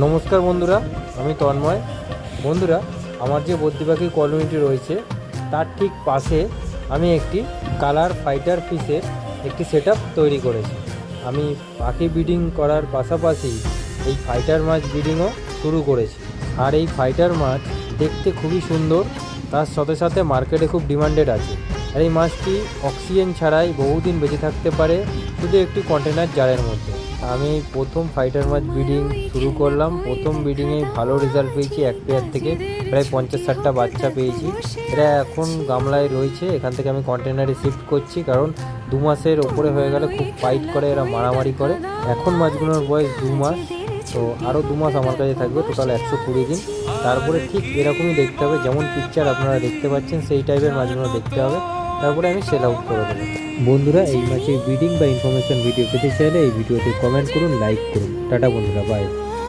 নমস্কার বন্ধুরা, আমি তন্ময়। বন্ধুরা, আমার যে বদ্রি পাখি কলোনিটি রয়েছে তার ঠিক পাশে আমি একটি কালার ফাইটার ফিশের একটি সেটআপ তৈরি করেছি। আমি পাখি ব্রিডিং করার পাশাপাশি এই ফাইটার মাছ ব্রিডিংও শুরু করেছি। আর এই ফাইটার মাছ দেখতে খুবই সুন্দর, তার সাথে সাথে মার্কেটে খুব ডিমান্ডেড আছে। আর এই মাছটি অক্সিজেন ছাড়াই বহুদিন বেঁচে থাকতে পারে শুধু একটি কন্টেনার জারের মধ্যে। আমি প্রথম ফাইটার মাছ ব্রিডিং শুরু করলাম। প্রথম ব্রিডিংয়ে ভালো রেজাল্ট পেয়েছি। এক পেয়ার থেকে প্রায় 50-60টা বাচ্চা পেয়েছি। এরা এখন গামলায় রয়েছে, এখান থেকে আমি কন্টেনারে শিফট করছি, কারণ 2 মাসের ওপরে হয়ে গেলে খুব ফাইট করে, এরা মারামারি করে। এখন মাছগুলোর বয়স 2 মাস, তো আরও 2 মাস আমার কাছে থাকবে, টোটাল 120 দিন। তারপরে ঠিক এরকমই দেখতে হবে, যেমন পিকচার আপনারা দেখতে পাচ্ছেন সেই টাইপের মাছগুলো দেখতে হবে। তারপরে আমি সেল আউট করে দেবো। বন্ধুরা, এই মাছের ব্রিডিং বা ইনফরমেশন ভিডিও পেতে চাইলে এই ভিডিওতে কমেন্ট করুন, লাইক করুন। টাটা বন্ধুরা, বাই।